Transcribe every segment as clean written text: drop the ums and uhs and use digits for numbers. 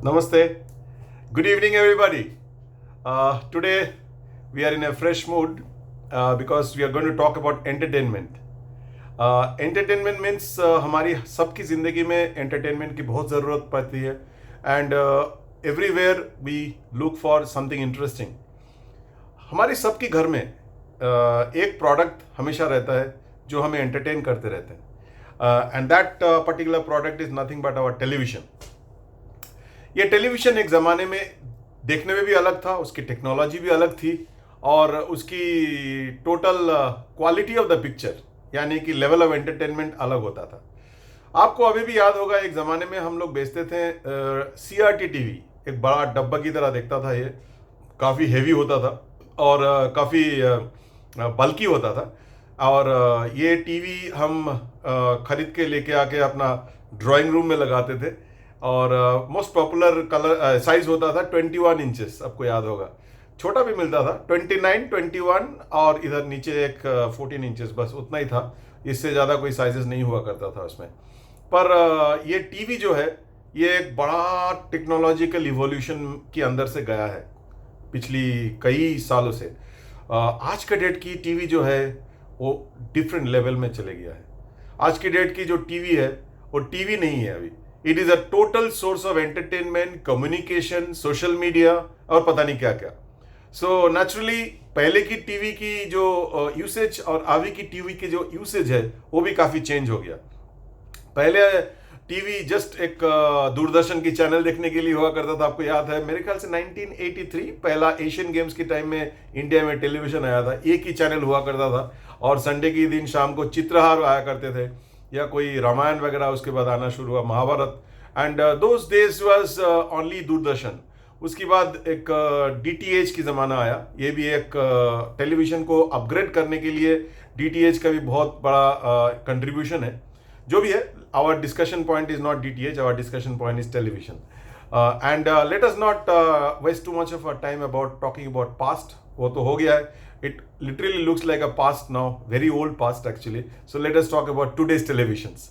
Namaste. Good evening, everybody. Today we are in a fresh mood because we are going to talk about entertainment. Entertainment means हमारी सबकी ज़िंदगी में entertainment की बहुत ज़रूरत पड़ती है and everywhere we look for something interesting. हमारी सबके घर में एक प्रोडक्ट हमेशा रहता है जो हमें एंटरटेन करते रहते हैं and that particular product is nothing but our television. ये टेलीविज़न एक ज़माने में देखने में भी अलग था, उसकी टेक्नोलॉजी भी अलग थी और उसकी total quality of the picture यानी कि लेवल ऑफ एंटरटेनमेंट अलग होता था. आपको अभी भी याद होगा एक ज़माने में हम लोग बेचते थे CRT टीवी. एक बड़ा डब्बा की तरह दिखता था, ये काफ़ी हेवी होता था और काफ़ी बल्की होता था और ये टीवी हम खरीद के लेके आके अपना ड्राइंग रूम में लगाते थे और मोस्ट पॉपुलर कलर साइज होता था 21 इंचेस. आपको याद होगा, छोटा भी मिलता था 29, 21 और इधर नीचे एक 14 इंचेस, बस उतना ही था. इससे ज़्यादा कोई साइजेस नहीं हुआ करता था उसमें. पर ये टीवी जो है ये एक बड़ा टेक्नोलॉजिकल इवोल्यूशन के अंदर से गया है पिछली कई सालों से. आज के डेट की टीवी जो है वो डिफरेंट लेवल में चले गया है. आज की डेट की जो टीवी है वो टीवी नहीं है अभी. It is a total source of entertainment, communication, social media और पता नहीं क्या क्या. सो नेचुरली पहले की टीवी की जो यूसेज और अभी की टीवी की जो यूसेज है वो भी काफ़ी चेंज हो गया. पहले टीवी जस्ट एक दूरदर्शन की चैनल देखने के लिए हुआ करता था. आपको याद है, मेरे ख्याल से 1983 पहला एशियन गेम्स के टाइम में इंडिया में टेलीविज़न आया था. एक ही चैनल हुआ करता था और संडे के दिन शाम को चित्रहार आया करते थे या कोई रामायण वगैरह. उसके बाद आना शुरू हुआ Mahabharat and those days was only Doordarshan. उसके बाद एक DTH की ज़माना आया. ये भी एक टेलीविज़न को अपग्रेड करने के लिए DTH का भी बहुत बड़ा कंट्रीब्यूशन है. जो भी है, our discussion point is not DTH, our discussion point is television. And let us not waste too much of a time about talking about past. वो तो हो गया है. It literally looks like a past now, very old past actually. So let us talk about today's televisions.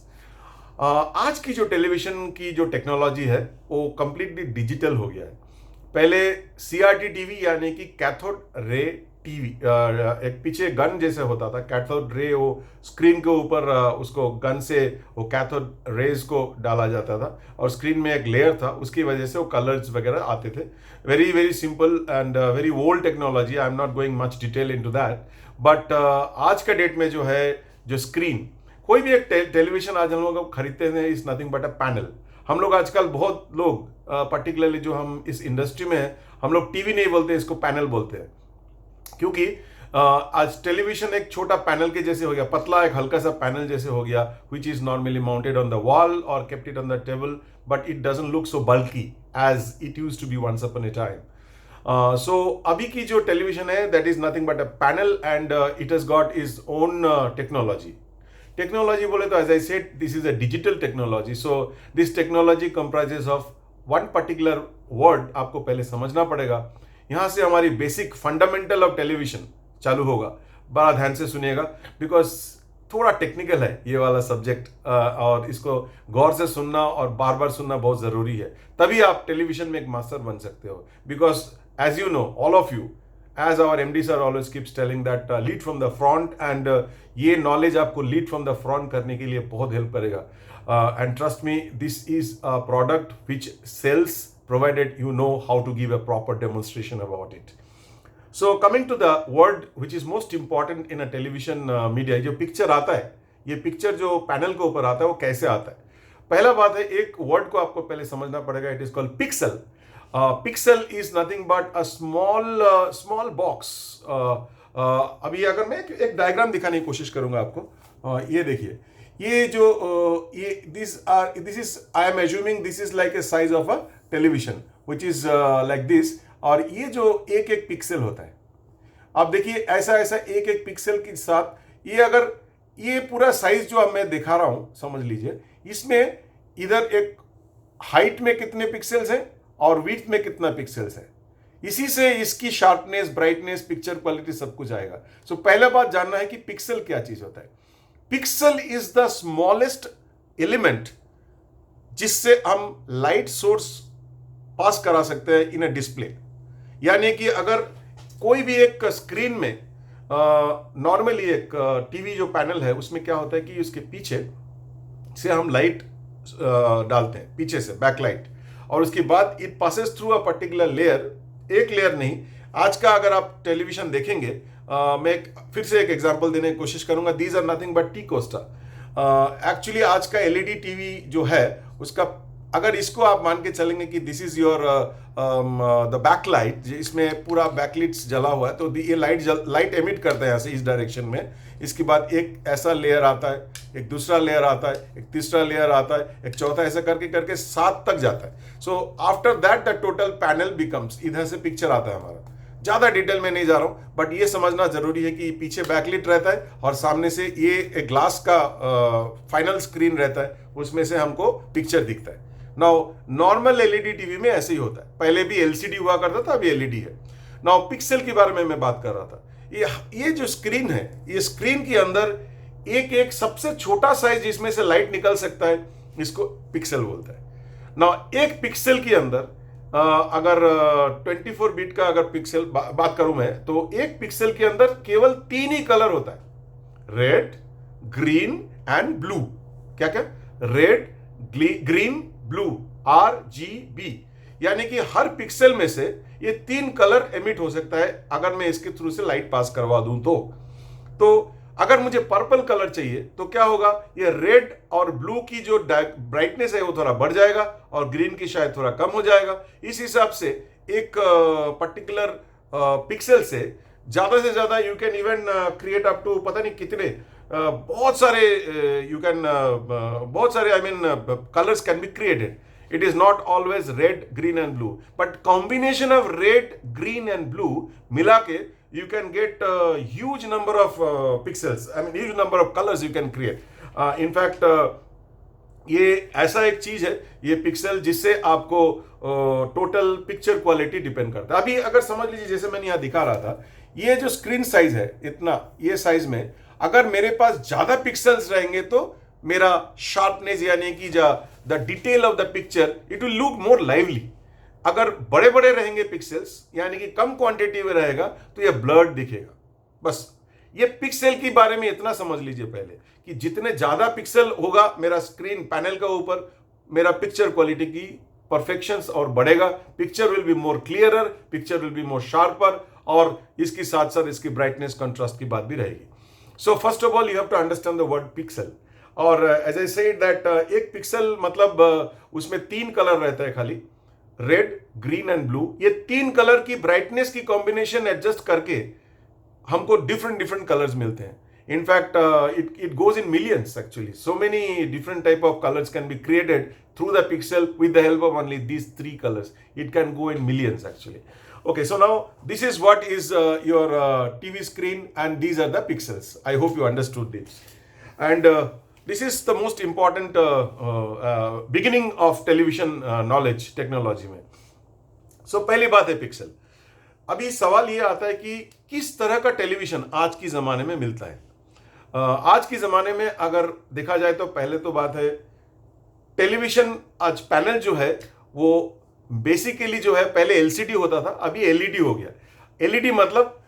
आज की जो television की जो टेक्नोलॉजी है वो कंप्लीटली डिजिटल हो गया है. पहले CRT टीवी यानी कि कैथोड रे टीवी, एक पीछे गन जैसे होता था. कैथोड रे वो स्क्रीन के ऊपर उसको गन से वो कैथोड रेज को डाला जाता था और स्क्रीन में एक लेयर था, उसकी वजह से वो कलर्स वगैरह आते थे. Very very simple and very old technology. I am not going much detail into that. But आज का डेट में जो है जो स्क्रीन, कोई भी एक टेलीविजन आज हम लोग खरीदते हैं is nothing but a panel. हम लोग आजकल बहुत लोग पर्टिकुलरली जो हम इस इंडस्ट्री में हैं, हम लोग टीवी नहीं बोलते, इसको पैनल बोलते हैं. क्योंकि आज टेलीविजन एक छोटा पैनल के जैसे हो गया, पतला एक हल्का सा पैनल जैसे हो गया, which is normally mounted on the wall और kept it on the table, but it doesn't look so bulky as it used to be once upon a time. So अभी की जो टेलीविजन है that is nothing but a panel and it has got is own technology. Technology बोले तो as I said this is a digital technology. So this technology comprises of one particular word. आपको पहले समझना पड़ेगा. यहाँ से हमारी बेसिक फंडामेंटल ऑफ टेलीविजन चालू होगा. बड़ा ध्यान से सुनिएगा बिकॉज थोड़ा टेक्निकल है ये वाला सब्जेक्ट और इसको गौर से सुनना और बार बार सुनना बहुत ज़रूरी है. तभी आप टेलीविजन में एक मास्टर बन सकते हो. Because as you know all of you, as our MD sir always keeps telling that lead from the front and ये knowledge आपको lead from the front करने के लिए बहुत help करेगा. And trust me, this is a product which sells provided you know how to give a proper demonstration about it. So coming to the word which is most important in a television media, जो picture आता है, ये picture जो panel के ऊपर आता है वो कैसे आता है. पहला बात है, एक वर्ड को आपको पहले समझना पड़ेगा. It is called pixel. Pixel is nothing but a small box. अभी अगर मैं एक डायग्राम दिखाने की कोशिश करूंगा आपको. ये देखिए, ये जो ये this is I am assuming this is like a size of a television which is like this. और ये जो एक एक पिक्सल होता है, आप देखिए ऐसा ऐसा एक एक पिक्सल के साथ ये अगर ये पूरा साइज जो अब मैं दिखा रहा हूं, समझ लीजिए इसमें इधर एक हाइट में कितने पिक्सल्स हैं और विड्थ में कितना पिक्सल्स है. इसी से इसकी शार्पनेस, ब्राइटनेस, पिक्चर क्वालिटी सब कुछ आएगा. सो पहला बात जानना है कि पिक्सल क्या चीज होता है. Pixel is the smallest element जिससे हम लाइट सोर्स पास करा सकते हैं इन अ डिस्प्ले। यानी कि अगर कोई भी एक स्क्रीन में नॉर्मली एक टीवी जो पैनल है उसमें क्या होता है कि उसके पीछे से हम लाइट डालते हैं, पीछे से बैकलाइट, और उसके बाद it passes through a particular layer, एक लेयर नहीं। आज का अगर आप टेलीविजन देखेंगे, मैं फिर से एक एग्जांपल देने की कोशिश करूंगा। These are nothing but T costa. Actually आज का एलईडी टीवी जो है उसका, अगर इसको आप मान के चलेंगे कि this is your the backlight, इसमें पूरा बैकलाइट्स जला हुआ है, तो ये लाइट एमिट करता है यहाँ से इस डायरेक्शन में। इसके बाद एक ऐसा लेयर आता है, एक दूसरा लेयर आता है, एक तीसरा लेयर आता है, एक चौथा, ऐसा करके करके 7 तक जाता है। So after that the total panel becomes, इधर से पिक्चर आता है हमारा। ज्यादा डिटेल में नहीं जा रहा हूं, बट ये समझना जरूरी है कि पीछे बैकलाइट रहता है और सामने से ये एक ग्लास का फाइनल स्क्रीन रहता है, उसमें से हमको पिक्चर दिखता है। नाउ नॉर्मल एलईडी टीवी में ऐसे ही होता है, पहले भी एलसीडी हुआ करता था, अभी एलईडी है। नाउ पिक्सल के बारे में मैं बात कर रहा था। ये जो स्क्रीन है, ये स्क्रीन के अंदर एक एक सबसे छोटा साइज जिसमें से लाइट निकल सकता है, इसको पिक्सल बोलते हैं। नाउ एक पिक्सल के अंदर अगर 24 बिट का अगर पिक्सल बात करूं मैं, तो एक पिक्सल के अंदर केवल 3 ही कलर होता है, रेड, ग्रीन एंड ब्लू। क्या क्या? Red, green, blue, RGB। यानी कि हर पिक्सल में से ये 3 कलर एमिट हो सकता है अगर मैं इसके थ्रू से लाइट पास करवा दूं तो अगर मुझे पर्पल कलर चाहिए तो क्या होगा, ये रेड और ब्लू की जो ब्राइटनेस है वो थोड़ा बढ़ जाएगा और ग्रीन की शायद थोड़ा कम हो जाएगा। इस हिसाब से एक पर्टिकुलर पिक्सल से ज्यादा you can even create up to पता नहीं कितने बहुत सारे I mean colours can be created. It is not always red, green and blue, but combination of red, green and blue मिला के you can get a huge number of pixels. I mean huge number of colors you can create. In fact ये ऐसा एक चीज है, ये pixel, जिससे आपको टोटल पिक्चर क्वालिटी डिपेंड करता है। अभी अगर समझ लीजिए, जैसे मैंने यहाँ दिखा रहा था, ये जो स्क्रीन साइज है इतना, ये साइज में अगर मेरे पास ज्यादा पिक्सल्स रहेंगे तो मेरा शार्पनेस यानी कि the detail of the picture it will look more lively. अगर बड़े बड़े रहेंगे पिक्सल्स यानी कि कम क्वांटिटी में रहेगा तो ये ब्लर्ड दिखेगा। बस ये पिक्सल के बारे में इतना समझ लीजिए पहले कि जितने ज्यादा पिक्सल होगा मेरा स्क्रीन पैनल का ऊपर, मेरा पिक्चर क्वालिटी की परफेक्शंस और बढ़ेगा, picture will be more clearer, picture will be more sharper, और इसके साथ साथ इसकी ब्राइटनेस कंट्रास्ट की बात भी रहेगी। So first of all you have to understand the word pixel. और एज आई सेड दैट एक पिक्सल मतलब उसमें 3 कलर रहता है खाली, रेड, ग्रीन एंड ब्लू। ये 3 कलर की ब्राइटनेस की कॉम्बिनेशन एडजस्ट करके हमको डिफरेंट कलर्स मिलते हैं। In fact it goes in millions actually. So many different type of colors can be created through the pixel with the help of only these 3 colors. It can go in millions actually. Okay, so now this is what is your TV screen and these are the pixels. I hope you understood this. And this is the most important beginning of television knowledge technology में. So पहली बात है pixel. अभी सवाल ये आता है कि किस तरह का टेलीविजन आज की जमाने में मिलता है। आज के ज़माने में अगर देखा जाए तो पहले तो बात है, टेलीविज़न आज पैनल जो है वो बेसिकली जो है पहले एलसीडी होता था, अभी एलईडी हो गया। एलईडी मतलब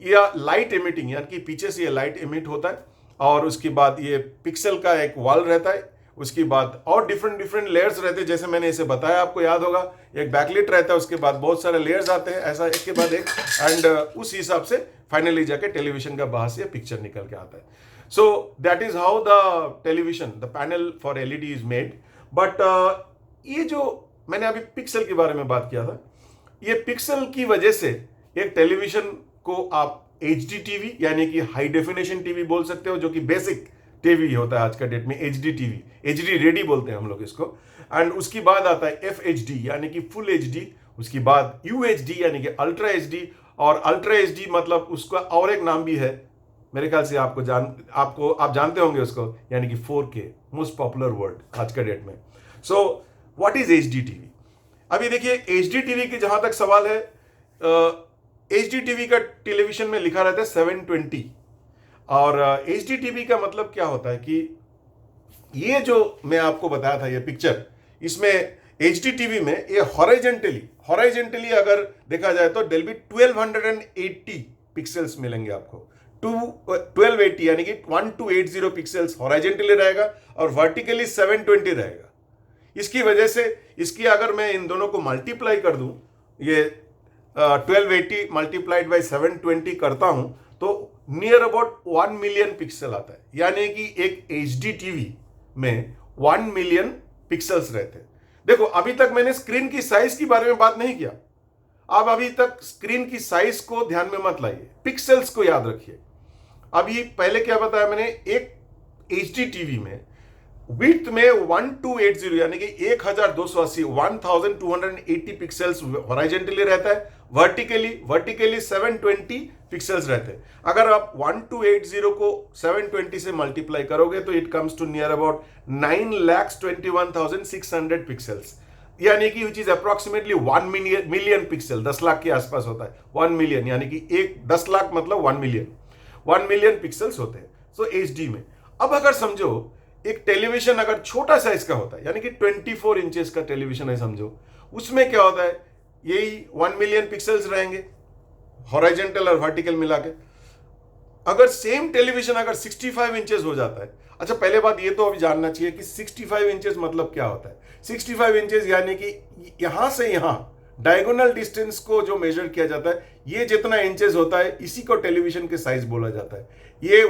या लाइट एमिटिंग, यानी कि पीछे से ये लाइट एमिट होता है और उसके बाद ये पिक्सल का एक वॉल रहता है, उसके बाद और डिफरेंट लेयर्स रहते हैं। जैसे मैंने इसे बताया, आपको याद होगा, एक बैकलाइट रहता है, उसके बाद बहुत सारे लेयर्स आते हैं, ऐसा एक के बाद एक, एंड उस हिसाब से फाइनली जाके टेलीविजन का बाहर से पिक्चर निकल के आता है। So that is how the television, the panel for LED is made. But ये जो मैंने अभी पिक्सल के बारे में बात किया था, ये पिक्सल की वजह से एक टेलीविजन को आप HD टीवी यानी कि हाई डेफिनेशन टीवी बोल सकते हो, जो कि बेसिक टीवी होता है आज का डेट में, HD टीवी, HD रेडी बोलते हैं हम लोग इसको। एंड उसकी बाद आता है FHD यानी कि फुल HD, उसकी बाद UHD यानी कि अल्ट्रा HD, और अल्ट्रा HD मतलब उसका और एक नाम भी है, मेरे ख्याल से आप जानते होंगे उसको, यानी कि 4K, मोस्ट पॉपुलर वर्ड आज का डेट में। So what is HD TV? अभी देखिए HD टीवी की जहां तक सवाल है, HD टीवी का टेलीविजन में लिखा रहता है 720, और HD टीवी का मतलब क्या होता है कि ये जो मैं आपको बताया था, ये पिक्चर, इसमें एचडी टीवी में ये हॉरिजॉन्टली अगर देखा जाए तो डेल बी 1280 पिक्सल्स मिलेंगे आपको। 1280 यानी कि 1280 पिक्सल्स हॉरिजॉन्टली रहेगा और वर्टिकली 720 रहेगा। इसकी वजह से इसकी अगर मैं इन दोनों को मल्टीप्लाई कर दूं, ये 1280 मल्टीप्लाइड बाई 720 करता हूं तो नियर अबाउट 1 मिलियन पिक्सल आता है। यानी कि एक एचडी टीवी में 1 मिलियन पिक्सल्स रहते हैं। देखो अभी तक मैंने स्क्रीन की साइज के बारे में बात नहीं किया। आप अभी तक स्क्रीन की साइज को ध्यान में मत लाइए, पिक्सल्स को याद रखिए। अभी पहले क्या बताया मैंने, एक एचडी टीवी में विड्थ में 1280 यानी कि 1280 1280 पिक्सल्स हॉरिजॉन्टली रहता है, वर्टिकली 720 पिक्सल्स रहते हैं। अगर आप 1280 को 720 से मल्टीप्लाई करोगे तो it comes to near about 9,21,600 pixels, यानी कि which is approximately 1 million pixel, 10 lakh के आसपास होता है। 1 मिलियन यानी कि 10 लाख मतलब 1 मिलियन पिक्सल्स होते हैं सो एचडी में। अब अगर समझो एक टेलीविजन अगर छोटा साइज का होता है, यानी कि 24 इंचेस का टेलीविजन है समझो, उसमें क्या होता है, यही 1 मिलियन पिक्सल्स रहेंगे हॉरिजॉन्टल और वर्टिकल मिला के। अगर सेम टेलीविजन अगर 65 इंचेस हो जाता है, अच्छा पहले बात ये तो अभी जानना चाहिए कि 65 इंचेस मतलब क्या होता है। 65 इंचेस यानी कि यहां से यहां डायगोनल डिस्टेंस को जो मेजर किया जाता है, ये जितना इंचेस होता है इसी को टेलीविजन के साइज बोला जाता है। ये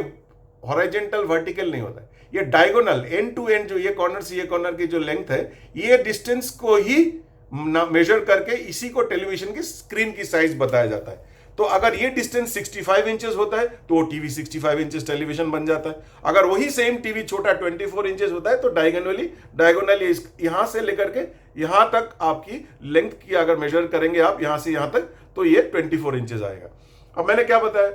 हॉरिजॉन्टल वर्टिकल नहीं होता है, ये डायगोनल एंड टू एंड जो ये कॉर्नर से ये कॉर्नर की जो लेंथ है, ये डिस्टेंस को ही मेजर करके इसी को टेलीविजन की स्क्रीन की साइज बताया जाता है। तो अगर ये डिस्टेंस 65 इंचेस होता है तो टीवी 65 इंचेस टेलीविजन बन जाता है। अगर वही सेम टीवी छोटा 24 इंचेस होता है तो डायगोनली यहां से लेकर के यहां तक आपकी लेंथ की अगर मेजर करेंगे आप यहां से यहां तक तो ये 24 इंचेस आएगा। अब मैंने क्या बताया,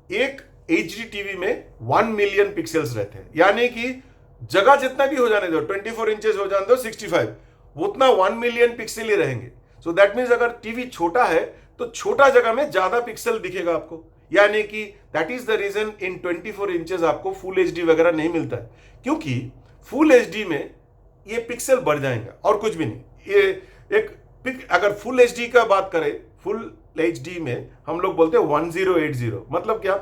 एक एचडी टीवी में 1 मिलियन पिक्सल्स रहते हैं, यानी कि जगह जितना भी हो जाने दो, 24 इंचेस हो जाने दो 65, उतना 1 मिलियन पिक्सल ही रहेंगे। सो दैट मीन्स अगर टीवी छोटा है तो छोटा जगह में ज्यादा पिक्सल दिखेगा आपको, यानी कि that is the reason in 24 inches आपको फुल एचडी वगैरह नहीं मिलता है, क्योंकि फुल एचडी में ये पिक्सल बढ़ जाएंगे और कुछ भी नहीं। ये एक अगर फुल एचडी का बात करें, फुल एचडी में हम लोग बोलते हैं 1080, मतलब क्या,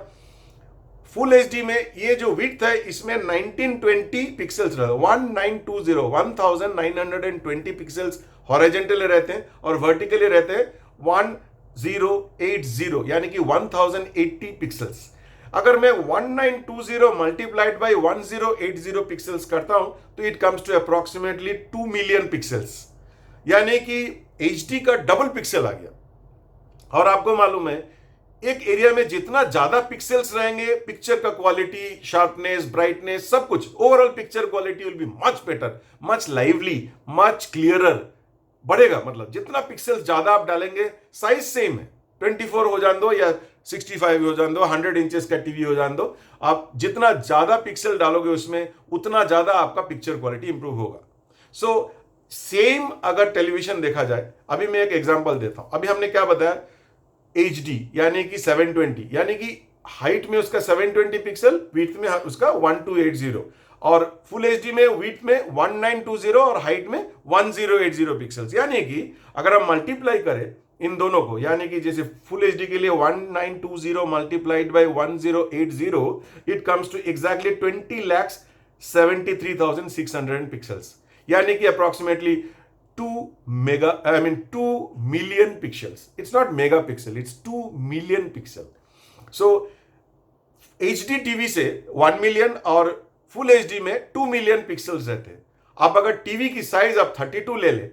फुल एचडी में ये जो विड्थ है इसमें 1920 पिक्सल्स रहते हैं, 1920 पिक्सल्स हॉरिजॉन्टली रहते हैं और वर्टिकली रहते हैं 1080 यानी कि 1080 पिक्सल्स। अगर मैं 1920 मल्टीप्लाइड बाई 1080 पिक्सल्स करता हूं तो it comes to approximately 2 million pixels, यानी कि एचडी का डबल पिक्सल आ गया। और आपको मालूम है एक एरिया में जितना ज्यादा पिक्सल्स रहेंगे, पिक्चर का क्वालिटी, शार्पनेस, ब्राइटनेस, सब कुछ, overall picture quality will be much better, much lively, much clearer बढ़ेगा। मतलब जितना पिक्सल्स ज्यादा आप डालेंगे, साइज सेम है, 24 हो जान दो या 65 हो जान दो, 100 इंचेस का टीवी हो जान दो, आप जितना ज्यादा पिक्सल डालोगे उसमें उतना ज्यादा आपका पिक्चर क्वालिटी इंप्रूव होगा। सो सेम अगर टेलीविजन देखा जाए, अभी मैं एक एग्जांपल देता हूं। अभी हमने क्या बताया, HD यानी कि 720, यानी कि हाइट में उसका 720 पिक्सल, विड्थ में उसका 1280, और फुल एचडी में विड्थ में 1920 और हाइट में 1080 पिक्सल्स। यानी कि अगर हम मल्टीप्लाई करें इन दोनों को, यानी कि जैसे फुल एचडी के लिए 1920 multiplied by 1080 it comes to exactly 20,73,600 pixels, यानी कि approximately 2 million pixels. It's not megapixel, it's 2 million pixel. So HD TV से 1 मिलियन और फुल HD में 2 मिलियन पिक्सल्स रहते हैं। आप अगर टीवी की साइज आप 32 ले ले,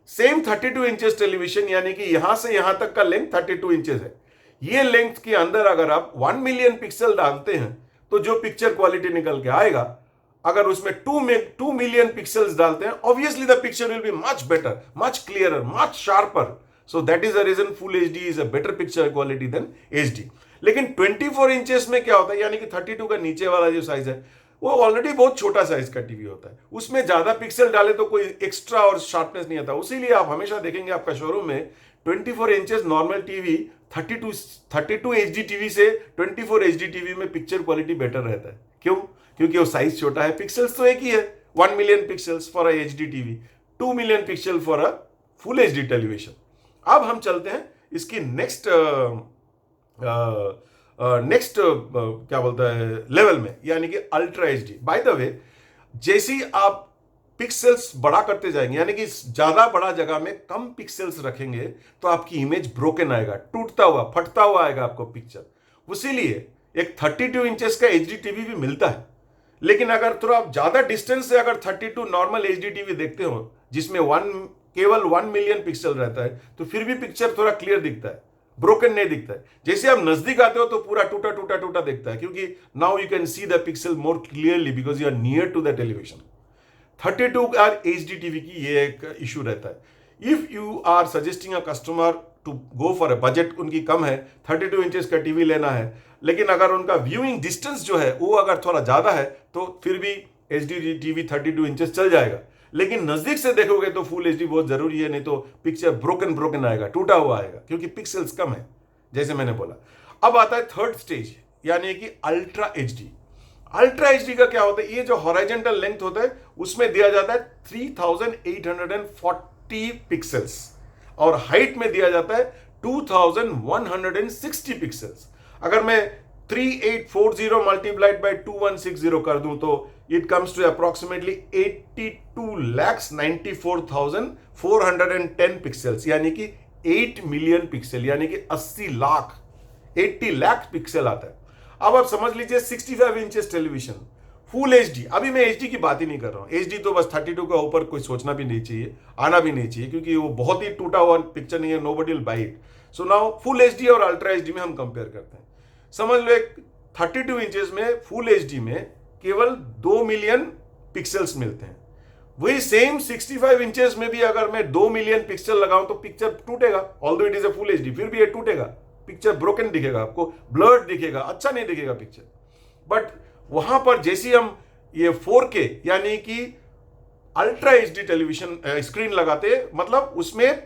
सेम 32 इंचेस टेलीविजन, यानी कि यहां से यहां तक का लेंथ 32 इंचेस है, ये लेंथ के अंदर अगर आप 1 मिलियन पिक्सल डालते हैं तो जो पिक्चर क्वालिटी निकल के आएगा, अगर उसमें 2 मिलियन पिक्सल्स डालते हैं, obviously the picture will be much better, much clearer, much sharper. So that is the reason full HD is a better picture quality than HD. लेकिन 24 इंचेस में क्या होता है, यानी कि 32 का नीचे वाला जो साइज है वो ऑलरेडी बहुत छोटा साइज का टीवी होता है, उसमें ज्यादा पिक्सल डाले तो कोई एक्स्ट्रा और शार्पनेस नहीं आता। उसीलिए आप हमेशा देखेंगे आपका शोरूम में 24 inches normal TV 32 HD TV से 24 एचडी टीवी में पिक्चर क्वालिटी बेटर रहता है। क्यों? क्योंकि वो साइज छोटा है, पिक्सल्स तो एक ही है, 1 million pixels for a HD TV. 2 million pixel for a full HD television. अब हम चलते हैं इसकी नेक्स्ट क्या बोलता है लेवल में, यानी कि ultra HD. By the way, जैसे ही आप पिक्सेल्स बड़ा करते जाएंगे, यानी कि ज्यादा बड़ा जगह में कम पिक्सेल्स रखेंगे, तो आपकी इमेज ब्रोकन आएगा, टूटता हुआ फटता हुआ आएगा आपको पिक्चर। उसीलिए एक 32 इंचेस का एचडी टीवी भी मिलता है, लेकिन अगर थोड़ा आप ज्यादा डिस्टेंस से अगर 32 नॉर्मल एचडी टीवी देखते हो जिसमें केवल 1 मिलियन पिक्सल रहता है, तो फिर भी पिक्चर थोड़ा क्लियर दिखता है, ब्रोकन नहीं दिखता है। जैसे आप नजदीक आते हो तो पूरा टूटा टूटा टूटा दिखता है, क्योंकि now you can see the pixel more clearly because you are near to the television. 32 or HD TV की ये एक इशू रहता है। If you are suggesting a customer to go for a budget, उनकी कम है, 32 इंचेस का TV लेना है, लेकिन अगर उनका व्यूइंग डिस्टेंस जो है वो अगर थोड़ा ज्यादा है, तो फिर भी एचडी टीवी 32 इंचेस चल जाएगा। लेकिन नजदीक से देखोगे तो फुल एचडी बहुत जरूरी है, नहीं तो पिक्चर ब्रोकन आएगा, टूटा हुआ आएगा, क्योंकि पिक्सल्स कम है, जैसे मैंने बोला। अब आता है थर्ड स्टेज, यानी कि अल्ट्रा एचडी। अल्ट्रा एचडी का क्या होता है? ये जो हॉरिजॉन्टल लेंथ होता है उसमें दिया जाता है 3840 पिक्सल्स, और हाइट में दिया जाता है 2160 पिक्सल्स। अगर मैं 3840 मल्टीप्लाइड बाय 2160 कर दूं तो it comes to approximately 82,94,410 pixels, यानी कि 8 मिलियन पिक्सल, यानी कि 80 लाख पिक्सल आता है। अब आप समझ लीजिए 65 इंचेस टेलीविजन फुल एचडी। अभी मैं एचडी की बात ही नहीं कर रहा हूं, एचडी तो बस 32 का ऊपर कोई सोचना भी नहीं चाहिए, आना भी नहीं चाहिए, क्योंकि वो बहुत ही टूटा हुआ पिक्चर नहीं है, nobody will buy it. So now full HD और अल्ट्रा एचडी में हम कंपेयर करते हैं। समझ लो एक 32 इंचेस में फुल एचडी में केवल 2 मिलियन पिक्सल्स मिलते हैं। वही सेम 65 इंचेस में भी अगर मैं 2 मिलियन पिक्सल लगाऊं तो पिक्चर टूटेगा, although it is a full HD, फिर भी ये टूटेगा, पिक्चर ब्रोकन दिखेगा, आपको ब्लर्ड दिखेगा, अच्छा नहीं दिखेगा पिक्चर। बट वहां पर जैसे हम ये 4K यानी कि अल्ट्रा एचडी टेलीविजन स्क्रीन लगाते, मतलब उसमें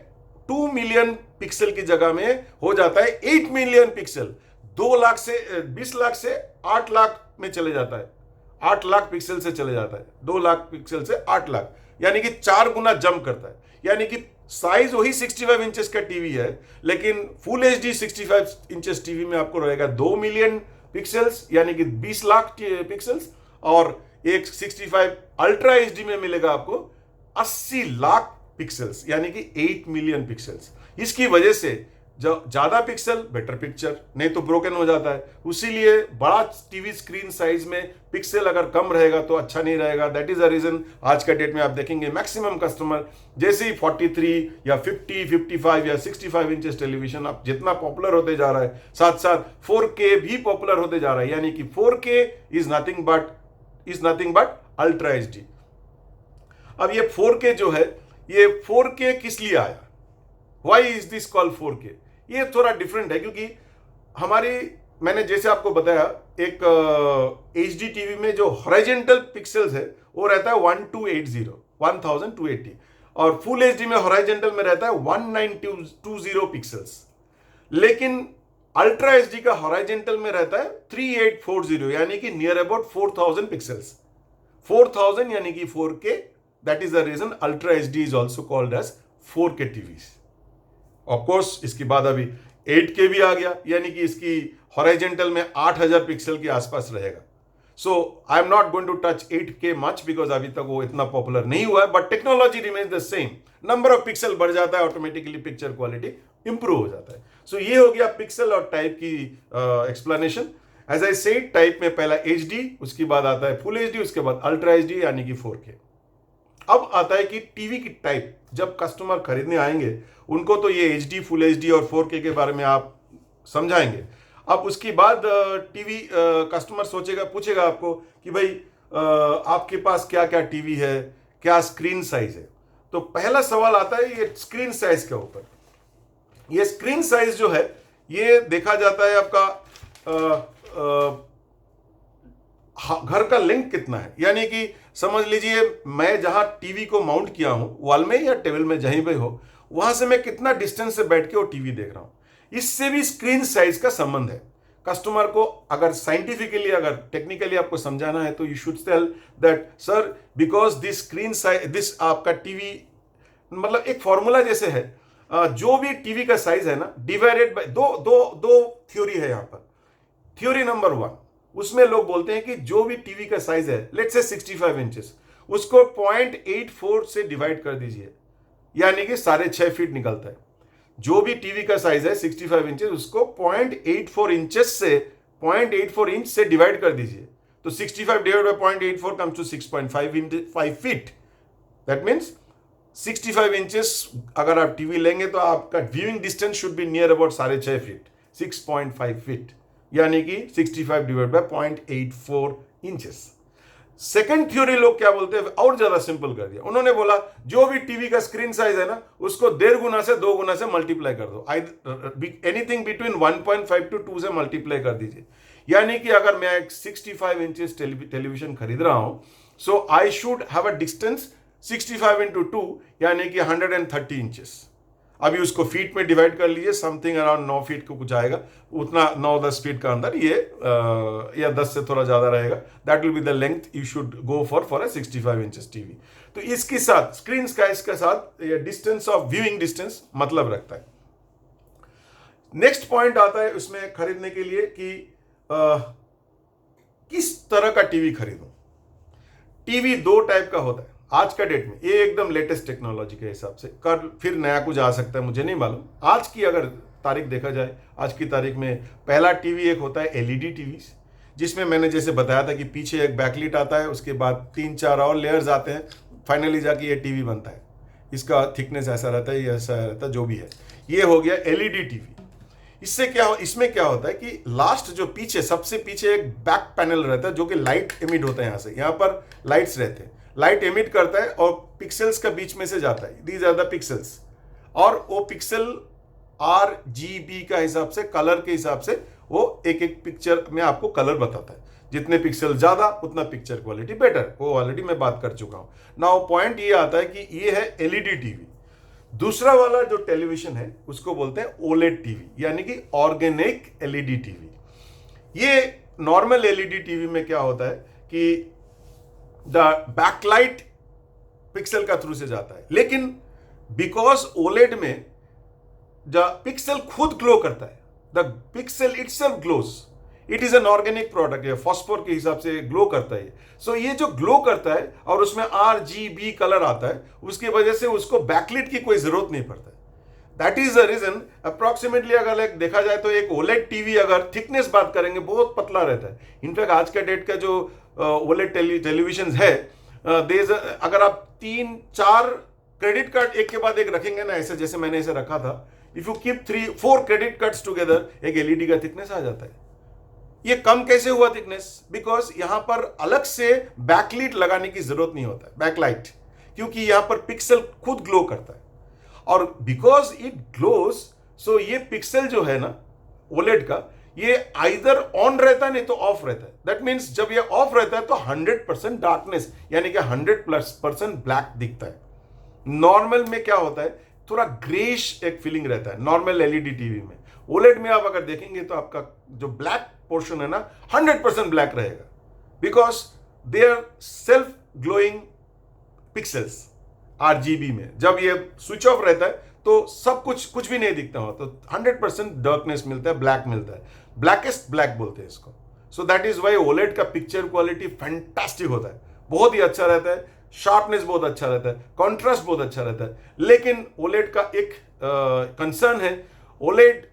2 मिलियन पिक्सल की जगह में हो जाता है 8 मिलियन पिक्सल। 2 लाख से 20 लाख से 8 लाख में चले जाता है, 8 लाख पिक्सल से चले जाता है, 2 लाख पिक्सल से 8 लाख, यानी कि 4 गुना जंप करता है। यानी कि साइज वही 65 इंचेस का टीवी है, लेकिन फुल एचडी 65 इंचेस टीवी में आपको रहेगा 2 मिलियन पिक्सल्स, यानी कि 20 लाख पिक्सल्स, और एक 65 अल्ट्रा एचडी में मिलेगा आपको 80 लाख पिक्सल्स, यानी कि 8 मिलियन पिक्सल्स। इसकी वजह से जो ज्यादा पिक्सल बेटर पिक्चर, नहीं तो ब्रोकन हो जाता है। उसीलिए बड़ा टीवी स्क्रीन साइज में पिक्सल अगर कम रहेगा तो अच्छा नहीं रहेगा। दैट इज द रीजन आज का डेट में आप देखेंगे मैक्सिमम कस्टमर जैसे ही 43 या 50, 55 या 65 इंचेस टेलीविजन आप जितना पॉपुलर होते जा रहा है, साथ साथ 4K भी पॉपुलर होते जा रहा है, यानी कि 4K is nothing but ultra HD. अब ये 4K जो है, ये 4K किस लिए आया? Why is this called 4K? ये थोड़ा डिफरेंट है, क्योंकि मैंने जैसे आपको बताया एक एचडी टीवी में जो हॉरिजॉन्टल पिक्सल्स है वो रहता है 1280 और फुल एचडी में हॉरिजॉन्टल में रहता है 1920 पिक्सल्स। लेकिन अल्ट्रा एचडी का हॉरिजॉन्टल में रहता है 3840, यानी कि नियर अबाउट 4000 पिक्सल्स। 4000 यानी कि 4K। That is the reason ultra HD is also called as 4K TVs. Of course इसके बाद अभी 8K भी आ गया, यानी कि इसकी हॉरिजॉन्टल में 8000 पिक्सल के आसपास रहेगा। So I am not going to touch 8K much because अभी तक वो इतना पॉपुलर नहीं हुआ है, but technology remains the same. Number of pixel बढ़ जाता है, ऑटोमेटिकली पिक्चर क्वालिटी इंप्रूव हो जाता है। सो ये हो गया पिक्सल और टाइप की explanation. As I said, type में पहला HD, उसके बाद आता है फुल HD, उसके बाद अल्ट्रा HD यानी कि 4K। अब आता है कि टीवी की टाइप। जब कस्टमर खरीदने आएंगे उनको तो ये HD, फुल HD और 4K के बारे में आप समझाएंगे। अब उसके बाद टीवी कस्टमर पूछेगा आपको कि भाई आपके पास क्या क्या टीवी है, क्या स्क्रीन साइज है। तो पहला सवाल आता है ये स्क्रीन साइज के ऊपर। ये स्क्रीन साइज जो है ये देखा जाता है आपका घर का लेंथ कितना है, यानी कि समझ लीजिए मैं जहां टीवी को माउंट किया हूं, वॉल में या टेबल में जहीं भी हो, वहां से मैं कितना डिस्टेंस से बैठ के वो टीवी देख रहा हूं, इससे भी स्क्रीन साइज का संबंध है। कस्टमर को अगर साइंटिफिकली, अगर टेक्निकली आपको समझाना है तो you should tell that sir because this screen size, this आपका टीवी मतलब एक फॉर्मूला जैसे है, जो भी टीवी का साइज है ना डिवाइडेड बाय दो दो दो थ्योरी है यहाँ पर। थ्योरी नंबर 1, उसमें लोग बोलते हैं कि जो भी टीवी का साइज है लेट्स से 65 इंचेस, उसको 0.84 से डिवाइड कर दीजिए, यानी कि 6.5 फीट निकलता है। जो भी टीवी का साइज है 65 इंचेस, उसको 0.84 इंचेस से 0.84 इंच से डिवाइड कर दीजिए, तो 65 divide by 0.84 comes to 6.5 feet. That means 65 inches अगर आप टीवी लेंगे तो आपका viewing distance should be near about 6.5 feet, 6.5 feet, यानी कि 65 divide by 0.84 inches. Second theory लोग क्या बोलते हैं, और ज्यादा सिंपल कर दिया, उन्होंने बोला जो भी टीवी का स्क्रीन साइज है ना उसको 1.5 गुना से 2 गुना से मल्टीप्लाई कर दो, एनीथिंग बिटवीन 1.5 to 2 से मल्टीप्लाई कर दीजिए। यानी कि अगर मैं एक 65 इंचेस टेलीविजन खरीद रहा हूं, so I should have a distance 65 into 2 यानी कि 130 इंचेस। अभी उसको फीट में डिवाइड कर लीजिए, समथिंग अराउंड 9 फीट को कुछ आएगा, उतना 9-10 फीट का अंदर ये या 10 से थोड़ा ज्यादा रहेगा। That will be the length you should go for a 65 inches TV. तो इसके साथ स्क्रीन साइज के साथ ये डिस्टेंस ऑफ व्यूइंग डिस्टेंस मतलब रखता है। नेक्स्ट पॉइंट आता है उसमें खरीदने के लिए कि किस तरह का टीवी खरीदूं। टीवी 2 टाइप का होता है आज का डेट में, ये एकदम लेटेस्ट टेक्नोलॉजी के हिसाब से, कल फिर नया कुछ आ सकता है, मुझे नहीं मालूम। आज की अगर तारीख देखा जाए, आज की तारीख में पहला टीवी एक होता है एलईडी टीवी, जिसमें मैंने जैसे बताया था कि पीछे एक बैकलाइट आता है, उसके बाद 3-4 और लेयर्स आते हैं, फाइनली जाके ये टीवी बनता है। इसका थिकनेस ऐसा रहता है, ये ऐसा रहता है, जो भी है। ये हो गया एलईडी टीवी। इसमें क्या होता है कि लास्ट जो पीछे सबसे पीछे एक बैक पैनल रहता है जो कि लाइट एमिट होता है, यहाँ पर लाइट्स रहते हैं, लाइट एमिट करता है और पिक्सेल्स का बीच में से जाता है, दीज आर द पिक्सेल्स, और वो पिक्सल RGB का हिसाब से, कलर के हिसाब से वो एक एक पिक्चर में आपको कलर बताता है। जितने पिक्सल ज्यादा उतना पिक्चर क्वालिटी बेटर, वो ऑलरेडी मैं बात कर चुका हूं। नाउ पॉइंट ये आता है कि ये है एलईडी टीवी। दूसरा वाला जो टेलीविजन है उसको बोलते हैं ओलेड टीवी, यानी कि ऑर्गेनिक एलईडी टीवी। ये नॉर्मल एलईडी टीवी में क्या होता है कि द बैकलाइट पिक्सल का थ्रू से जाता है, लेकिन बिकॉज ओलेड में द पिक्सल खुद ग्लो करता है, the pixel itself glows, it is an organic product, है फॉस्फोर के हिसाब से ग्लो करता है। सो ये जो ग्लो करता है और उसमें RGB कलर आता है, उसकी वजह से उसको बैकलाइट की कोई जरूरत नहीं पड़ता है। That is the reason approximately अगर एक देखा जाए तो एक ओलेड टीवी अगर थिकनेस बात करेंगे बहुत पतला रहता है। इनफैक्ट आज का डेट का जो ओलेड टेलीविजन है, अगर आप 3-4 क्रेडिट कार्ड एक के बाद एक रखेंगे ना, ऐसे जैसे मैंने इसे रखा था, if you keep 3-4 credit cards together, एक एलईडी का थिकनेस आ जाता है। ये कम कैसे हुआ थिकनेस? बिकॉज यहां पर अलग से बैकलाइट लगाने की जरूरत नहीं होता है, बैकलाइट, क्योंकि यहां पर पिक्सल खुद ग्लो करता है, और बिकॉज इट ग्लोज, सो ये पिक्सल जो है ना ओलेड का, ये आइदर ऑन रहता है नहीं तो ऑफ रहता है। दैट मीन्स जब ये ऑफ रहता है तो 100% डार्कनेस, यानी कि 100% ब्लैक दिखता है। नॉर्मल में क्या होता है, थोड़ा ग्रेश एक फीलिंग रहता है नॉर्मल एलईडी टीवी में। ओलेड में आप अगर देखेंगे तो आपका जो ब्लैक पोर्शन है ना 100% ब्लैक रहेगा, because they are self glowing pixels RGB में। जब ये स्विच ऑफ रहता है तो सब कुछ भी नहीं दिखता हो, तो 100% डार्कनेस मिलता है, ब्लैक मिलता है, ब्लैकेस्ट ब्लैक बोलते हैं इसको। So that is why OLED का पिक्चर क्वालिटी फैंटास्टिक होता है, बहुत ही अच्छा रहता है, शार्पनेस बहुत अच्छा रहता है, कॉन्ट्रास्ट बहुत अच्छा रहता है। लेकिन ओलेड का एक कंसर्न है, ओलेड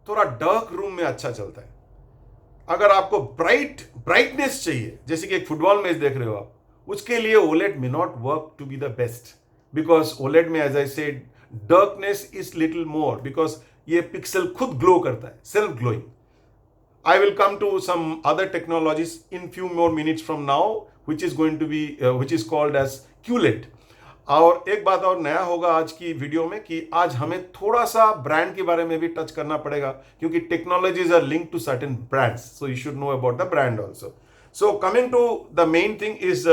थोड़ा डार्क रूम में अच्छा चलता है। अगर आपको ब्राइटनेस चाहिए, जैसे कि एक फुटबॉल मैच देख रहे हो आप, उसके लिए OLED may not work to be the best, because OLED में as I said darkness is little more, because ये पिक्सल खुद ग्लो करता है, self glowing. I will come to some other technologies in few more minutes from now, which is called as QLED. और एक बात और नया होगा आज की वीडियो में कि आज हमें थोड़ा सा ब्रांड के बारे में भी टच करना पड़ेगा, क्योंकि technologies are linked to certain brands, so you should know about the brand also. So coming to the main thing is,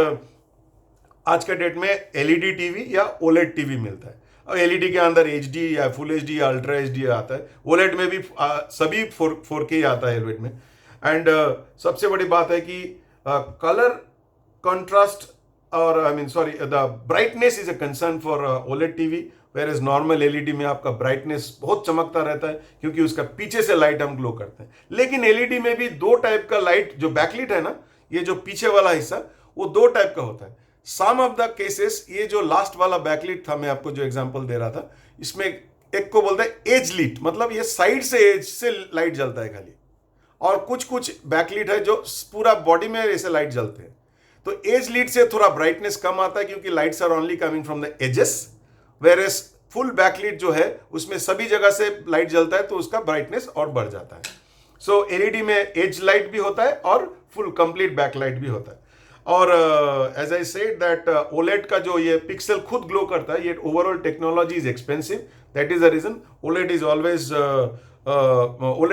आज के डेट में एलईडी टीवी या ओलेड टीवी मिलता है। और एलईडी के अंदर HD या फुल HD या अल्ट्रा HD आता है, ओलेड में भी सभी 4K आता है ओलेड में। एंड सबसे बड़ी बात है कि कलर कंट्रास्ट और I mean sorry the brightness is a concern for OLED TV, whereas normal LED में आपका ब्राइटनेस बहुत चमकता रहता है क्योंकि उसका पीछे से लाइट हम ग्लो करते हैं। लेकिन एलईडी में भी दो टाइप का लाइट, जो बैकलाइट है ना, ये जो पीछे वाला हिस्सा, वो दो टाइप का होता है। सम ऑफ द केसेस, ये जो लास्ट वाला बैकलाइट था, मैं आपको जो एग्जांपल दे रहा था, इसमें एक को बोलते हैं एज लीट, मतलब ये साइड से एज से लाइट जलता है खाली, और कुछ कुछ बैकलाइट है जो पूरा बॉडी में ऐसे लाइट जलते हैं। तो एज लीड से थोड़ा ब्राइटनेस कम आता है क्योंकि lights are only coming from the edges, whereas full backlight जो है उसमें सभी जगह से लाइट जलता है तो उसका ब्राइटनेस और बढ़ जाता है। सो एलईडी में एज लाइट भी होता है और फुल कंप्लीट बैकलाइट भी होता है। और as I said that OLED का जो ये पिक्सल खुद ग्लो करता है, ये overall technology is expensive, that is the reason OLED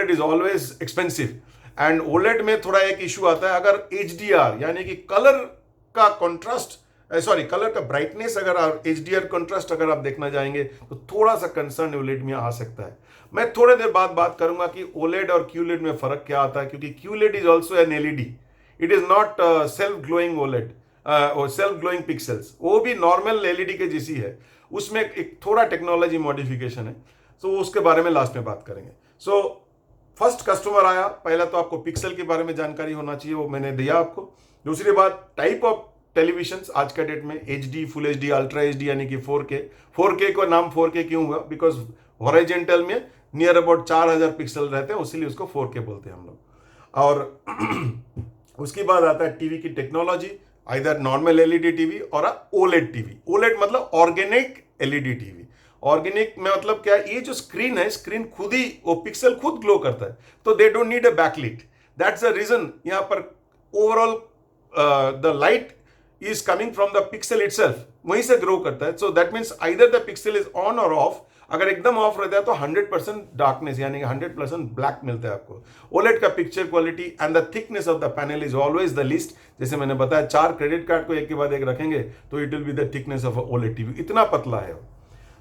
is always expensive. And OLED में थोड़ा एक इशू आता है, अगर HDR यानी कि कलर का कॉन्ट्रास्ट, सॉरी कलर का ब्राइटनेस, अगर आप HDR कॉन्ट्रास्ट अगर आप देखना चाहेंगे तो थोड़ा सा कंसर्न ओलेड में आ सकता है। मैं थोड़ी देर बाद बात करूंगा कि ओलेड और QLED में फर्क क्या आता है, क्योंकि QLED is also N LED, it is not self glowing OLED और सेल्फ ग्लोइंग पिक्सल्स, वो भी नॉर्मल LED के जैसी है, उसमें एक थोड़ा टेक्नोलॉजी मॉडिफिकेशन है। सो उसके बारे में लास्ट में बात करेंगे। सो फर्स्ट कस्टमर आया, पहला तो आपको पिक्सल के बारे में जानकारी होना चाहिए, वो मैंने दिया आपको। दूसरी बात, टाइप ऑफ टेलीविजन आज का डेट में HD, full HD, ultra HD यानी कि 4K। 4K का नाम 4K क्यों हुआ? बिकॉज हॉरिजॉन्टल में नियर अबाउट 4000 पिक्सल रहते हैं, इसीलिए उसको 4K बोलते हैं हम लोग। और उसके बाद आता है टीवी की technology, either normal LED TV और OLED टीवी। OLED मतलब ऑर्गेनिक LED टीवी। ऑर्गेनिक में मतलब क्या, ये जो स्क्रीन है, स्क्रीन खुद ही वो पिक्सल खुद ग्लो करता है, तो they don't need a backlight. That's the reason यहाँ पर overall the light is coming from the pixel itself, वहीं से ग्रो करता है। So that means either the pixel is on और ऑफ। अगर एकदम ऑफ रहता है तो 100% डार्कनेस यानी कि 100% ब्लैक मिलता है आपको। ओलेड का picture quality and the thickness of the panel is always the least. जैसे मैंने बताया, 4 क्रेडिट कार्ड को एक के बाद एक रखेंगे तो it will be the thickness of OLED TV, इतना पतला है।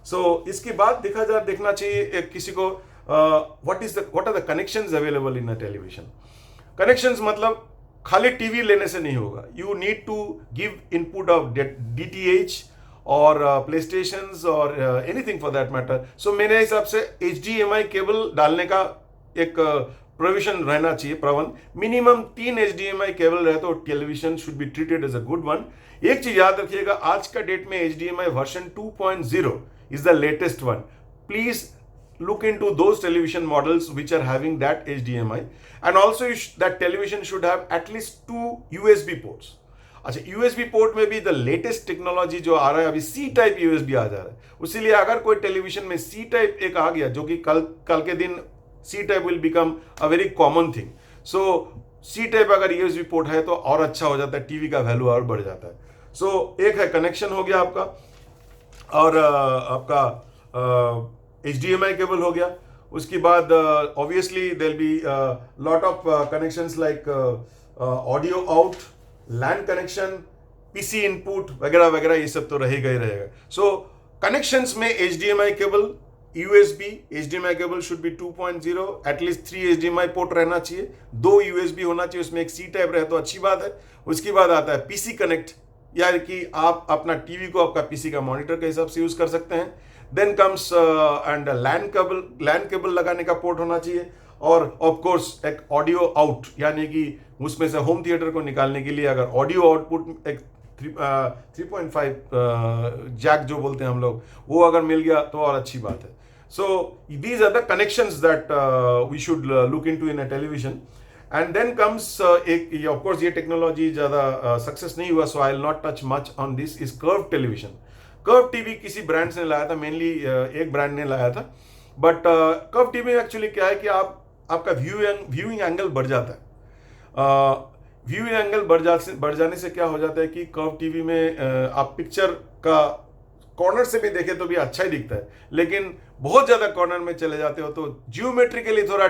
सो इसके बाद देखना चाहिए किसी को what are the connections available in a television. Connections मतलब खाली टीवी लेने से नहीं होगा, you need to give input of DTH और प्ले स्टेशन और anything for that matter. So मेरे हिसाब से HDMI केबल डालने का एक प्रोविजन रहना चाहिए, प्रबंध। मिनिमम 3 HDMI केबल रहे तो television should be treated as a good one. एक चीज याद रखिएगा, आज का डेट में HDMI version 2.0 is the latest one. Please look into those television models which are having that HDMI, and also that television should have at least 2 USB ports. अच्छा, USB port में भी द लेटेस्ट टेक्नोलॉजी जो आ रहा है अभी, C type USB आ जा रहा है। इसीलिए अगर कोई टेलीविजन में C टाइप एक आ गया, जो कि कल के दिन C type will become a very common thing. So C type अगर USB पोर्ट है तो और अच्छा हो जाता है, टीवी का वैल्यू और बढ़ जाता है। सो एक है कनेक्शन हो गया आपका, और आपका HDMI केबल हो गया। उसके बाद obviously there be lot of connections like audio out, LAN connection, PC input वगैरह वगैरह, ये सब तो रहेगा ही रहेगा। सो कनेक्शंस में HDMI cable, USB HDMI cable should be 2.0, at least 3 HDMI port रहना चाहिए, 2 USB होना चाहिए, उसमें एक C टाइप रहे तो अच्छी बात है। उसके बाद आता है PC कनेक्ट, यार कि आप अपना टीवी को आपका PC का मॉनिटर के हिसाब से यूज कर सकते हैं। Then comes and LAN cable लगाने का पोर्ट होना चाहिए, और ऑफ कोर्स एक ऑडियो आउट, यानी कि उसमें से होम थिएटर को निकालने के लिए अगर ऑडियो आउटपुट एक 3.5 जैक जो बोलते हैं हम लोग, वो अगर मिल गया तो और अच्छी बात है। So these are the connections that we should look into in a television. And then comes एक, ऑफ कोर्स ये टेक्नोलॉजी ज़्यादा सक्सेस नहीं हुआ, so I will not touch much on this, is curve television. Curve TV किसी brands ने लाया था, mainly एक ब्रांड ने लाया था, बट कर्व टीवी एक्चुअली क्या है कि आपका व्यूइंग एंगल बढ़ जाता है। व्यूइंग एंगल बढ़ जाने से क्या हो जाता है कि कर्व टीवी में आप पिक्चर का कॉर्नर से भी देखें तो भी अच्छा ही दिखता है, लेकिन बहुत ज़्यादा कॉर्नर में चले जाते हो तो जियोमेट्रिकली थोड़ा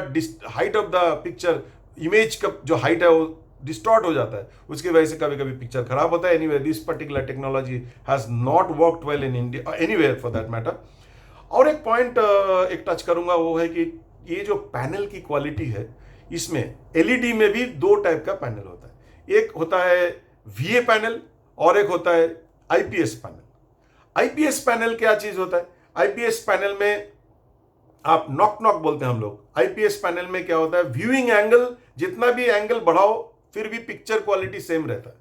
height of the picture, image का जो हाइट है वो डिस्टॉर्ट हो जाता है, उसकी वजह से कभी कभी पिक्चर खराब होता है। Anyway this particular technology has not worked well in India, anywhere for that matter. और एक पॉइंट एक टच करूंगा, वो है कि ये जो पैनल की क्वालिटी है, इसमें LED में भी 2 टाइप का पैनल होता है। एक होता है VA पैनल और एक होता है आईपीएस पैनल। आईपीएस पैनल क्या चीज होता है? आईपीएस पैनल में आप नॉक नॉक बोलते हैं हम लोग। आईपीएस पैनल में क्या होता है, व्यूइंग एंगल, जितना भी एंगल बढ़ाओ फिर भी पिक्चर क्वालिटी सेम रहता है,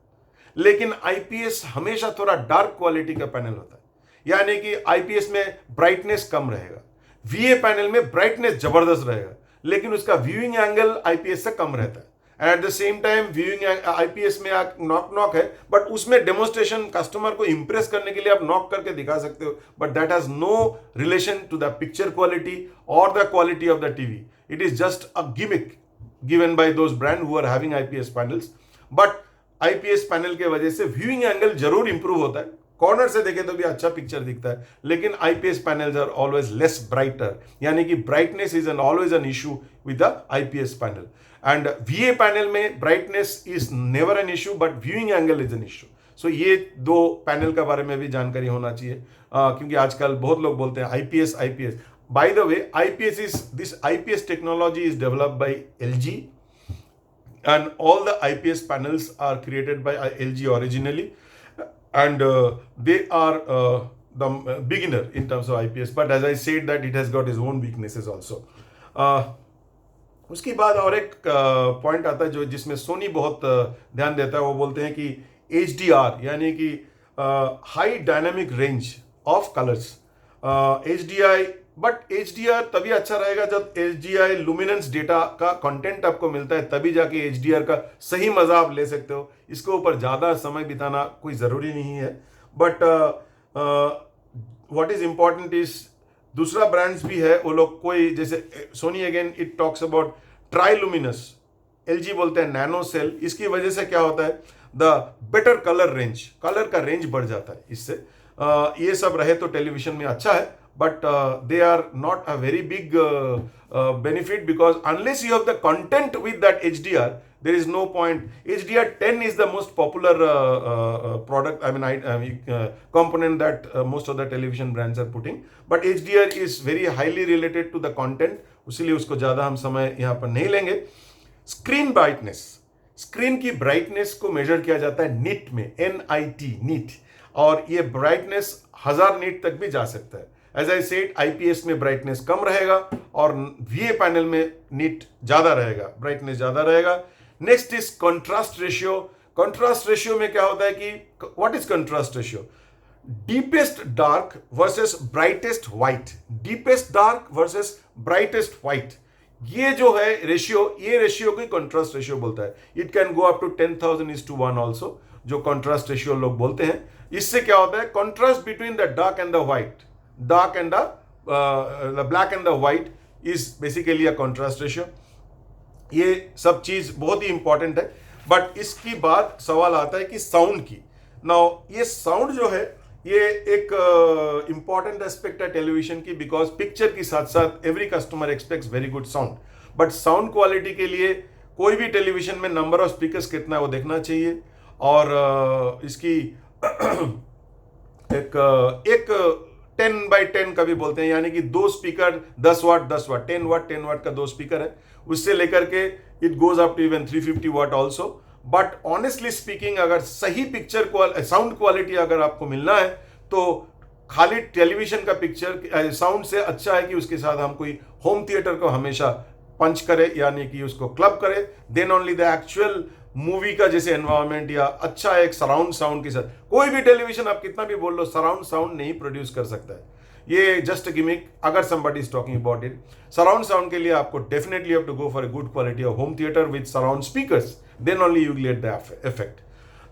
लेकिन आईपीएस हमेशा थोड़ा डार्क क्वालिटी का पैनल होता है, यानी कि आईपीएस में ब्राइटनेस कम रहेगा। वीए पैनल में ब्राइटनेस जबरदस्त रहेगा, लेकिन उसका व्यूइंग एंगल आईपीएस से कम रहता है। At the same time viewing IPS में आप नॉक नॉक है, बट उसमें डेमोन्स्ट्रेशन कस्टमर को इंप्रेस करने के लिए आप नॉक करके दिखा सकते हो, but that has no relation to the picture quality और the quality of the TV. It is just a gimmick given by those brand who are having IPS panels. But IPS panel के वजह से viewing angle जरूर improve होता है, corner से देखे तो भी अच्छा पिक्चर दिखता है, लेकिन IPS panels are always less brighter, यानी कि brightness is an always an issue with the IPS panel. And VA panel में brightness is never an issue, but viewing angle is an issue. So ये दो panel के बारे में भी जानकारी होना चाहिए, क्योंकि आजकल बहुत लोग बोलते हैं IPS IPS. By the way, this IPS technology is developed by LG, and all the IPS panels are created by LG originally, and they are the beginner in terms of IPS, but as I said that it has got its own weaknesses also. उसके बाद और एक point आता है जो जिसमें सोनी बहुत ध्यान देता है, वो बोलते हैं कि HDR, यानी कि high dynamic range of colours. HDI, but HDR तभी अच्छा रहेगा जब HDI लुमिनेंस डेटा का कंटेंट आपको मिलता है, तभी जाके HDR का सही मजा आप ले सकते हो। इसके ऊपर ज़्यादा समय बिताना कोई ज़रूरी नहीं है। But what is important is, दूसरा ब्रांड्स भी है, वो लोग कोई जैसे Sony again it talks about Triluminos, LG बोलते हैं नैनो सेल। इसकी वजह से क्या होता है, the better colour range, colour का रेंज बढ़ जाता है इससे। ये सब रहे तो टेलीविजन में अच्छा है, but they are not a very big benefit, because unless you have the content with that HDR, there is no point. HDR10 is the most popular product, component that most of the television brands are putting, but HDR is very highly related to the content, इसलिए उसको ज़्यादा हम समय यहाँ पर नहीं लेंगे। Screen brightness, screen की ब्राइटनेस को मेजर किया जाता है निट में, NIT, नीट, और ये ब्राइटनेस 1000 नीट तक भी जा सकता है। एज आई सेड, आईपीएस में ब्राइटनेस कम रहेगा और वीए पैनल में नीट ज्यादा रहेगा, ब्राइटनेस ज्यादा रहेगा। Next is contrast ratio. Contrast ratio में क्या होता है कि what is contrast ratio, deepest dark versus brightest white, deepest dark versus brightest white, ये जो है रेशियो, ये रेशियो को कंट्रास्ट रेशियो बोलता है। It can go up to 10,000:1 also, जो कंट्रास्ट रेशियो लोग बोलते हैं। इससे क्या होता है, contrast between the dark and the white, dark and the black and the white is basically a contrast ratio। ये सब चीज बहुत ही इंपॉर्टेंट है। बट इसकी बात सवाल आता है कि साउंड की। नाउ ये साउंड जो है ये एक इंपॉर्टेंट एस्पेक्ट है टेलीविजन की, बिकॉज पिक्चर के साथ साथ every customer aspects very good sound, but sound quality के लिए कोई भी टेलीविजन में नंबर ऑफ स्पीकर्स कितना है वो देखना चाहिए, और इसकी एक 10x10 का भी बोलते हैं, यानी कि 2 स्पीकर 10 वाट 10 वाट 10 वाट 10 वाट का 2 स्पीकर है, उससे लेकर के it goes up to even 350 watt also. But honestly speaking, अगर सही पिक्चर साउंड क्वालिटी अगर आपको मिलना है तो खाली टेलीविजन का पिक्चर साउंड से अच्छा है कि उसके साथ हम कोई होम थिएटर को हमेशा पंच करे, यानी कि उसको क्लब करे, then only the actual movie का जैसे एनवायरनमेंट या अच्छा एक सराउंड साउंड के साथ। कोई भी टेलीविजन आप कितना भी बोल लो, सराउंड साउंड नहीं प्रोड्यूस कर सकता है, ये जस्ट गिमिक। अगर somebody is talking about it, surround sound के लिए आपको definitely have to go for a good quality of home theatre with surround speakers, then only you get the effect.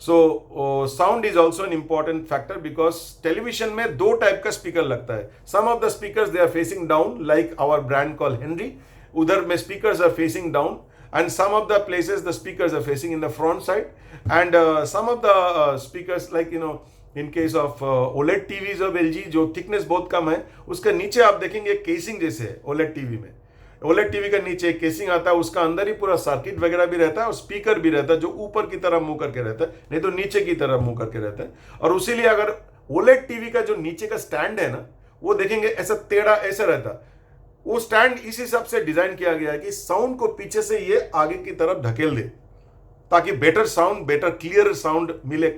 So sound is also an important factor, because television में 2 type का speaker लगता है। Some of the speakers they are facing down, like our brand call Henry, उधर में speakers are facing down, and some of the places the speakers are facing in the front side, and some of the speakers, like in case of OLED TVs of LG, जो thickness बहुत कम है, उसके नीचे आप देखेंगे casing जैसे है। OLED TV में, OLED टीवी का नीचे केसिंग आता है, उसका अंदर ही पूरा सर्किट वगैरह भी रहता है और स्पीकर भी रहता है, जो ऊपर की तरफ मुंह करके रहता है, नहीं तो नीचे की तरफ मुंह करके रहता है। और उसीलिए अगर OLED टीवी का जो नीचे का स्टैंड है ना, वो देखेंगे ऐसा टेढ़ा ऐसा रहता है। वो स्टैंड इस हिसाब से डिजाइन किया गया है कि साउंड को पीछे से ये आगे की तरफ ढकेल दे, ताकि better sound, better clear sound मिले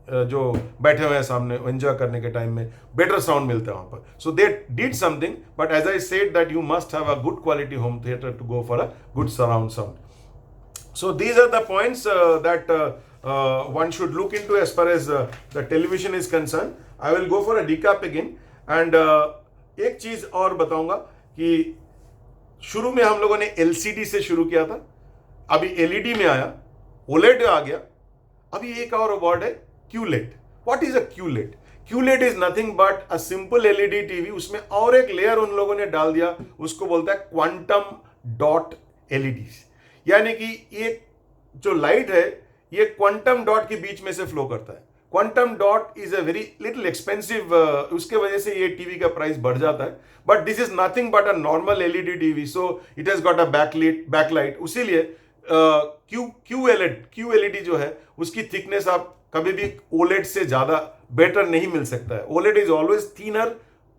जो बैठे हुए हैं सामने एंजॉय करने के टाइम में बेटर साउंड मिलता है वहाँ पर. So they did something, but as I said that you must have a good quality home theatre to go for a good surround sound. So these are the points that one should look into as far as the television is concerned. I will go for a recap again, and एक चीज और बताऊंगा कि शुरू में हम लोगों ने LCD से शुरू किया था, अभी LED में आया, OLED आ गया, अभी एक और वर्ड है QLED. What is a QLED? QLED is nothing but a simple LED TV. उसमें और एक लेयर उन लोगों ने डाल दिया, उसको बोलता है क्वांटम डॉट LEDs. यानी कि ये जो लाइट है ये क्वांटम डॉट के बीच में से फ्लो करता है. Quantum dot is a very little expensive, उसके वजह से ये टीवी का प्राइस बढ़ जाता है. But this is nothing but a normal LED TV, so it has got a backlight. उसीलिए QLED जो है उसकी थिकनेस आप कभी भी OLED से ज्यादा बेटर नहीं मिल सकता है. OLED is always thinner,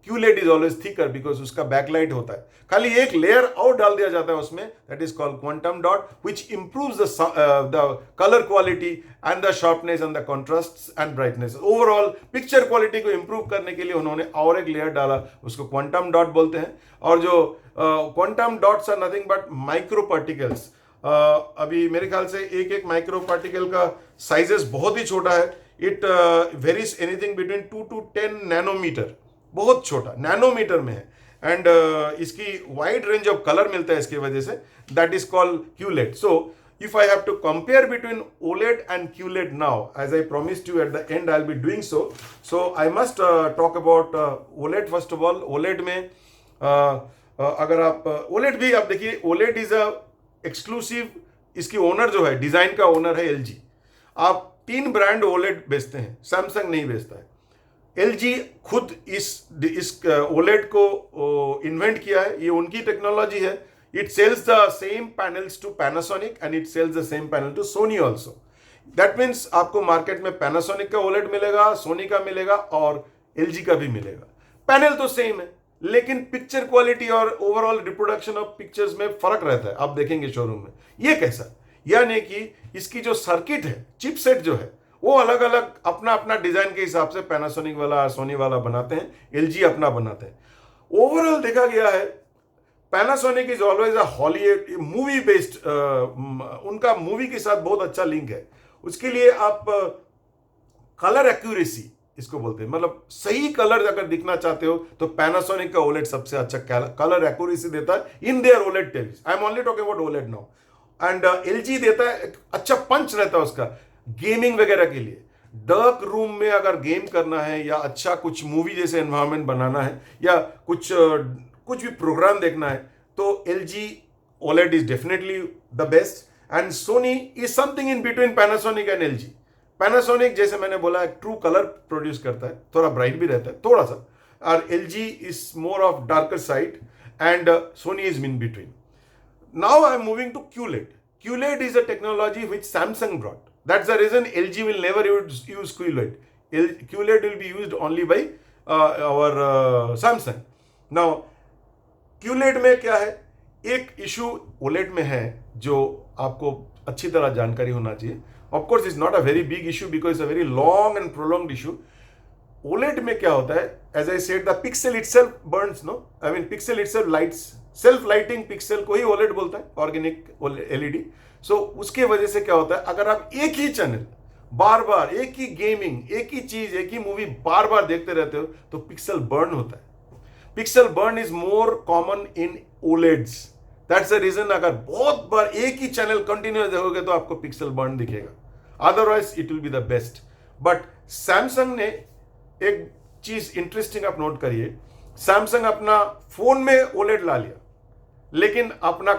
QLED is always thicker because उसका बैकलाइट होता है. खाली एक लेयर और डाल दिया जाता है उसमें, that is called quantum dot, which improves the colour quality and the sharpness and the contrasts and brightness. Overall picture quality को इंप्रूव करने के लिए उन्होंने और एक लेयर डाला, उसको क्वांटम डॉट बोलते हैं. और जो quantum dots are nothing but micro particles. अभी मेरे ख्याल से एक माइक्रो पार्टिकल का साइजेस बहुत ही छोटा है. It varies anything between 2 to 10 nanometre, बहुत छोटा नैनोमीटर में है. एंड इसकी वाइड रेंज ऑफ कलर मिलता है इसकी वजह से, that is called QLED. So if I have to compare between OLED and QLED now, as I promised you at the end I'll be doing so. So I must talk about OLED first of all. OLED में अगर आप OLED भी आप देखिए, OLED is a exclusive, इसकी owner जो है, design का ओनर है LG. आप 3 ब्रांड OLED बेचते हैं, सैमसंग नहीं बेचता है. LG खुद इस OLED को इन्वेंट किया है, ये उनकी टेक्नोलॉजी है. It sells the same panels to Panasonic and it sells the same panel to Sony also. That means आपको मार्केट में Panasonic का OLED मिलेगा, Sony का मिलेगा और LG का भी मिलेगा. पैनल तो सेम है, लेकिन पिक्चर क्वालिटी और ओवरऑल रिप्रोडक्शन ऑफ पिक्चर्स में फर्क रहता है. आप देखेंगे शोरूम में. ये कैसा? यानी कि इसकी जो सर्किट है, चिपसेट जो है, वो अलग अलग अपना अपना डिजाइन के हिसाब से Panasonic वाला, Sony वाला बनाते हैं, LG अपना बनाते हैं. ओवरऑल देखा गया है Panasonic is always a Hollywood movie based, उनका मूवी के साथ बहुत अच्छा लिंक है. उसके लिए आप कलर एक्यूरेसी इसको बोलते हैं, मतलब सही कलर अगर दिखना चाहते हो तो Panasonic का OLED सबसे अच्छा कलर एक्यूरेसी देता है in their OLED TVs. I am only talking about OLED now. And LG देता है, अच्छा पंच रहता है उसका गेमिंग वगैरह के लिए. डार्क रूम में अगर गेम करना है या अच्छा कुछ मूवी जैसे एनवायरनमेंट बनाना है या कुछ भी प्रोग्राम देखना है, तो LG OLED is definitely the best. And Sony is something in between Panasonic and LG. Panasonic जैसे मैंने बोला एक ट्रू कलर प्रोड्यूस करता है, थोड़ा ब्राइट भी रहता है थोड़ा सा, और LG is more of darker side and Sony is in between. Now I am moving to QLED. QLED is a technology which Samsung brought. That's the reason LG will never use QLED. QLED will be used only by our Samsung. Now QLED में क्या है? एक issue OLED में है जो आपको अच्छी तरह जानकारी होना चाहिए. Of course, it's not a very big issue because it's a very long and prolonged issue. OLED में क्या होता है? As I said, the pixel itself burns, no? I mean, pixel itself lights. Self lighting pixel को ही OLED बोलता है, organic LED. सो उसके वजह से क्या होता है, अगर आप एक ही चैनल बार बार, एक ही गेमिंग, एक ही चीज, एक ही मूवी बार बार देखते रहते हो तो पिक्सल बर्न होता है. Pixel burn is more common in OLEDs. That's the reason अगर बहुत बार एक ही चैनल कंटिन्यूअस देखोगे तो आपको पिक्सल बर्न दिखेगा, otherwise it will be the best. But Samsung ने एक चीज इंटरेस्टिंग आप नोट करिए, सैमसंग अपना फोन में OLED ला लिया, लेकिन अपना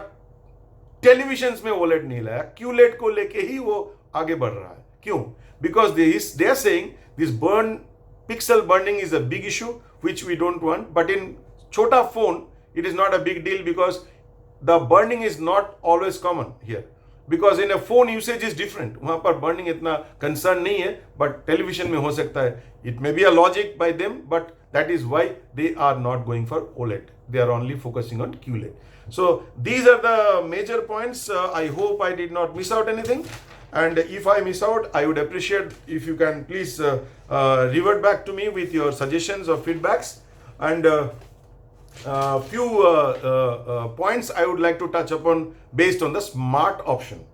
टेलीविजन में OLED नहीं लाया. QLED को लेके ही वो आगे बढ़ रहा है. क्यों? Because they are saying this pixel burning is a big issue which we don't want, but in छोटा phone it is not a big deal because the burning is not always common here, because in a phone usage is different. वहां पर burning इतना concern नहीं है, but television में हो सकता है. It may be a logic by them, but that is why they are not going for OLED. They are only focusing on QLED. So these are the major points. I hope I did not miss out anything. And if I miss out, I would appreciate if you can please revert back to me with your suggestions or feedbacks. And few points I would like to touch upon based on the SMART option.